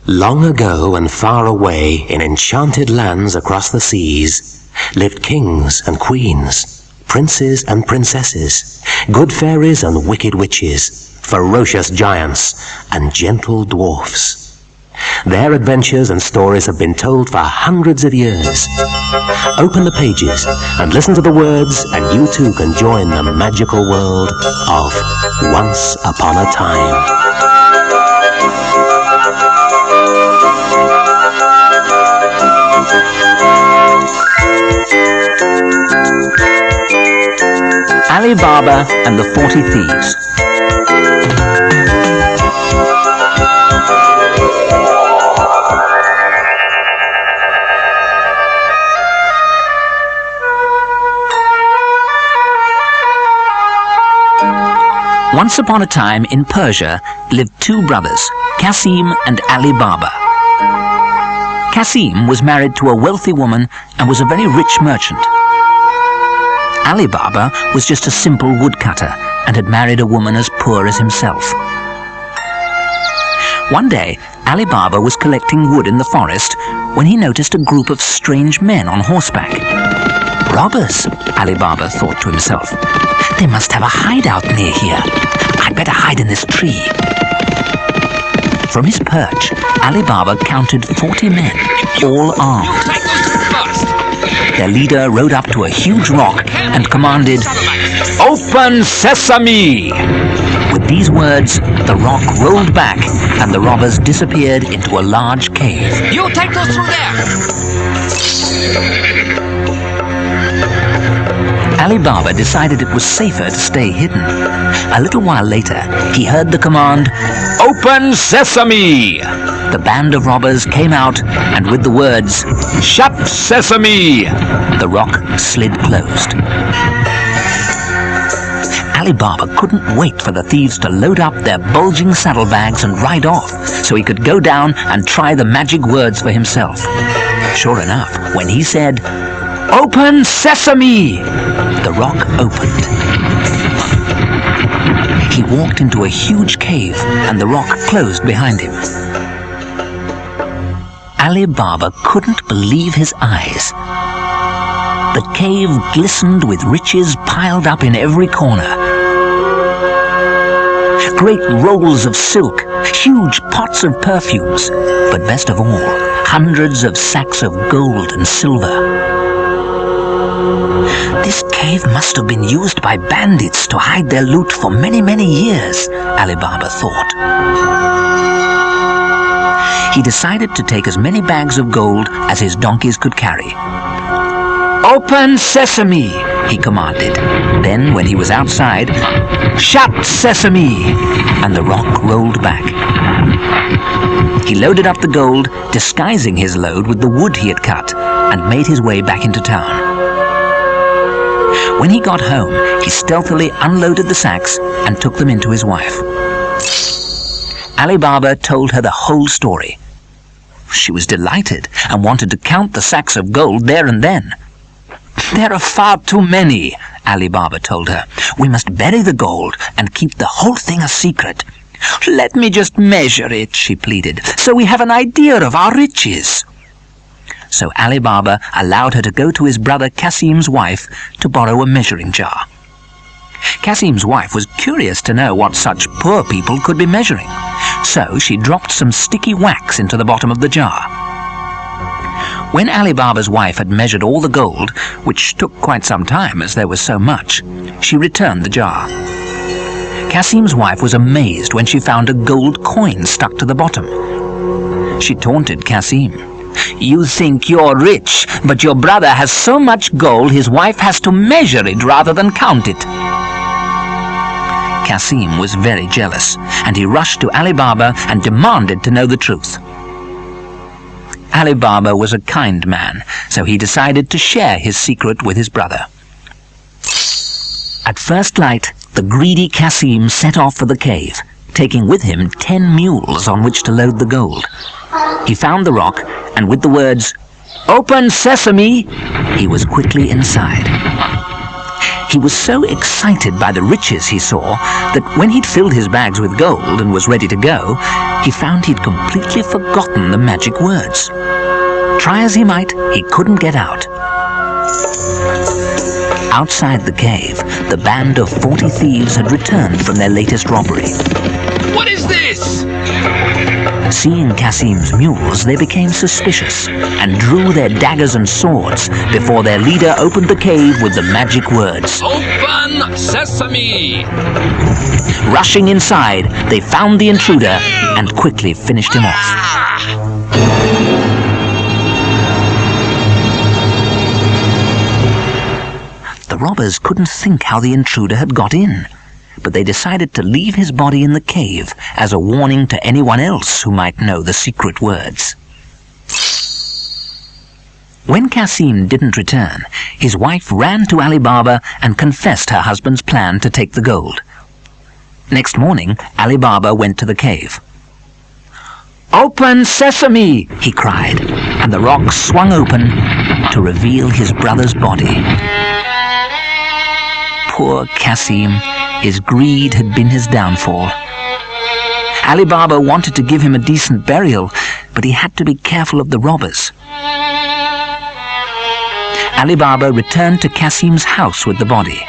Long ago and far away, in enchanted lands across the seas, lived kings and queens, princes and princesses, good fairies and wicked witches, ferocious giants and gentle dwarfs. Their adventures and stories have been told for hundreds of years. Open the pages and listen to the words, and you too can join the magical world of Once Upon a Time. Alibaba and the 40 Thieves. Once upon a time in Persia lived two brothers, Qasim and Alibaba. Qasim was married to a wealthy woman and was a very rich merchant. Alibaba was just a simple woodcutter and had married a woman as poor as himself. One day, Alibaba was collecting wood in the forest when he noticed a group of strange men on horseback. Robbers, Alibaba thought to himself. They must have a hideout near here. I'd better hide in this tree. From his perch, Alibaba counted 40 men, all armed. Their leader rode up to a huge rock and commanded, "Open sesame!" With these words, the rock rolled back and the robbers disappeared into a large cave. You take those through there! Alibaba decided it was safer to stay hidden. A little while later, he heard the command, "Open sesame!" The band of robbers came out, and with the words, "Shut sesame!" the rock slid closed. Alibaba couldn't wait for the thieves to load up their bulging saddlebags and ride off, so he could go down and try the magic words for himself. Sure enough, when he said, "Open sesame!" the rock opened. He walked into a huge cave, and the rock closed behind him. Alibaba couldn't believe his eyes. The cave glistened with riches piled up in every corner. Great rolls of silk, huge pots of perfumes, but best of all, hundreds of sacks of gold and silver. This cave must have been used by bandits to hide their loot for many, many years, Alibaba thought. He decided to take as many bags of gold as his donkeys could carry. "Open sesame!" he commanded. Then, when he was outside, "Shut sesame!" and the rock rolled back. He loaded up the gold, disguising his load with the wood he had cut, and made his way back into town. When he got home, he stealthily unloaded the sacks and took them into his wife. Alibaba told her the whole story. She was delighted and wanted to count the sacks of gold there and then. "There are far too many," Alibaba told her. "We must bury the gold and keep the whole thing a secret." "Let me just measure it," she pleaded, "so we have an idea of our riches." So Alibaba allowed her to go to his brother Qasim's wife to borrow a measuring jar. Qasim's wife was curious to know what such poor people could be measuring, so she dropped some sticky wax into the bottom of the jar. When Alibaba's wife had measured all the gold, which took quite some time as there was so much, she returned the jar. Qasim's wife was amazed when she found a gold coin stuck to the bottom. She taunted Qasim. "You think you're rich, but your brother has so much gold his wife has to measure it rather than count it." Qasim was very jealous, and he rushed to Alibaba and demanded to know the truth. Alibaba was a kind man, so he decided to share his secret with his brother. At first light, the greedy Qasim set off for the cave, taking with him 10 mules on which to load the gold. He found the rock, and with the words, "Open sesame!" he was quickly inside. He was so excited by the riches he saw that when he'd filled his bags with gold and was ready to go, he found he'd completely forgotten the magic words. Try as he might, he couldn't get out. Outside the cave, the band of 40 thieves had returned from their latest robbery. What is this? Seeing Kasim's mules, they became suspicious and drew their daggers and swords before their leader opened the cave with the magic words. Open sesame! Rushing inside, they found the intruder and quickly finished him off. The robbers couldn't think how the intruder had got in, but they decided to leave his body in the cave as a warning to anyone else who might know the secret words. When Kasim didn't return, his wife ran to Alibaba and confessed her husband's plan to take the gold. Next morning, Alibaba went to the cave. "Open sesame!" he cried, and the rock swung open to reveal his brother's body. Poor Kasim, his greed had been his downfall. Alibaba wanted to give him a decent burial, but he had to be careful of the robbers. Alibaba returned to Kasim's house with the body.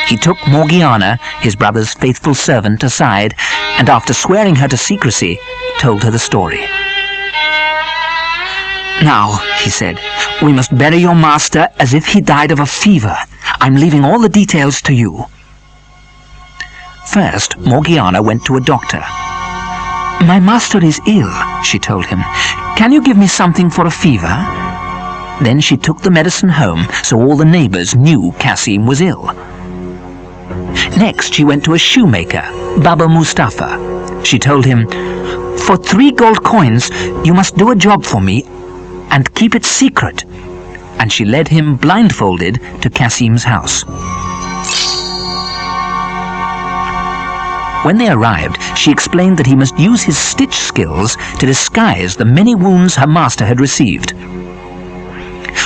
He took Morgiana, his brother's faithful servant, aside, and after swearing her to secrecy, told her the story. "Now," he said, "we must bury your master as if he died of a fever. I'm leaving all the details to you." First, Morgiana went to a doctor. "My master is ill," she told him. "Can you give me something for a fever?" Then she took the medicine home so all the neighbors knew Kasim was ill. Next, she went to a shoemaker, Baba Mustafa. She told him, "For 3 gold coins, you must do a job for me and keep it secret." And she led him blindfolded to Kasim's house. When they arrived, she explained that he must use his stitch skills to disguise the many wounds her master had received.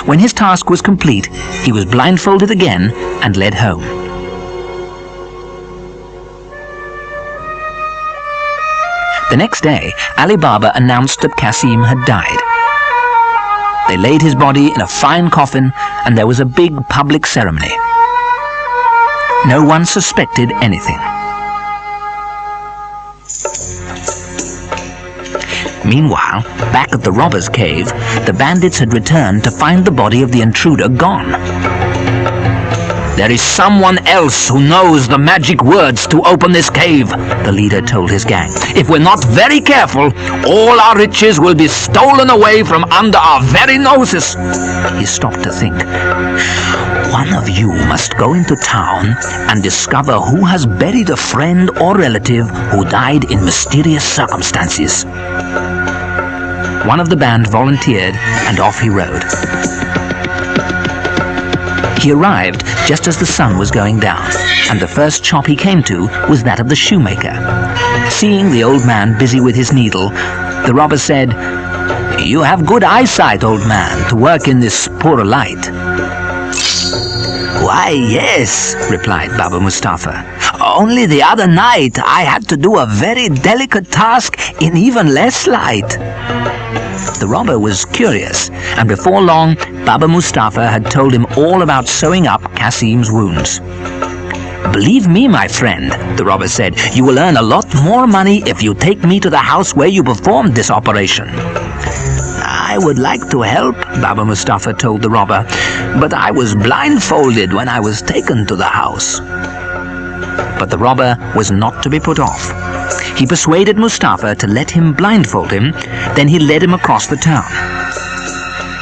When his task was complete, he was blindfolded again and led home. The next day, Alibaba announced that Kasim had died. They laid his body in a fine coffin, and there was a big public ceremony. No one suspected anything. Meanwhile, back at the robbers' cave, the bandits had returned to find the body of the intruder gone. "There is someone else who knows the magic words to open this cave," the leader told his gang. "If we're not very careful, all our riches will be stolen away from under our very noses." He stopped to think. "One of you must go into town and discover who has buried a friend or relative who died in mysterious circumstances." One of the band volunteered, and off he rode. He arrived just as the sun was going down, and the first shop he came to was that of the shoemaker. Seeing the old man busy with his needle, the robber said, "You have good eyesight, old man, to work in this poor light." "Why, yes," replied Baba Mustafa. "Only the other night I had to do a very delicate task in even less light." The robber was curious, and before long, Baba Mustafa had told him all about sewing up Kasim's wounds. "Believe me, my friend," the robber said, "you will earn a lot more money if you take me to the house where you performed this operation." "I would like to help," Baba Mustafa told the robber, "but I was blindfolded when I was taken to the house." But the robber was not to be put off. He persuaded Mustafa to let him blindfold him, then he led him across the town.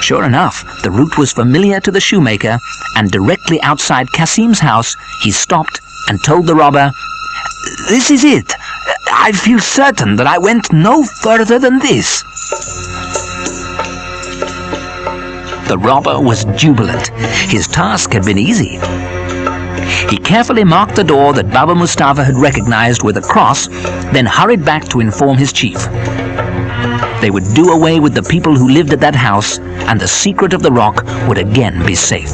Sure enough, the route was familiar to the shoemaker, and directly outside Kasim's house, he stopped and told the robber, "This is it. I feel certain that I went no further than this." The robber was jubilant. His task had been easy. He carefully marked the door that Baba Mustafa had recognized with a cross, then hurried back to inform his chief. They would do away with the people who lived at that house, and the secret of the rock would again be safe.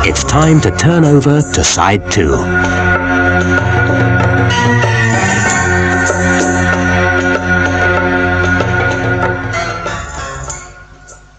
It's time to turn over to side 2.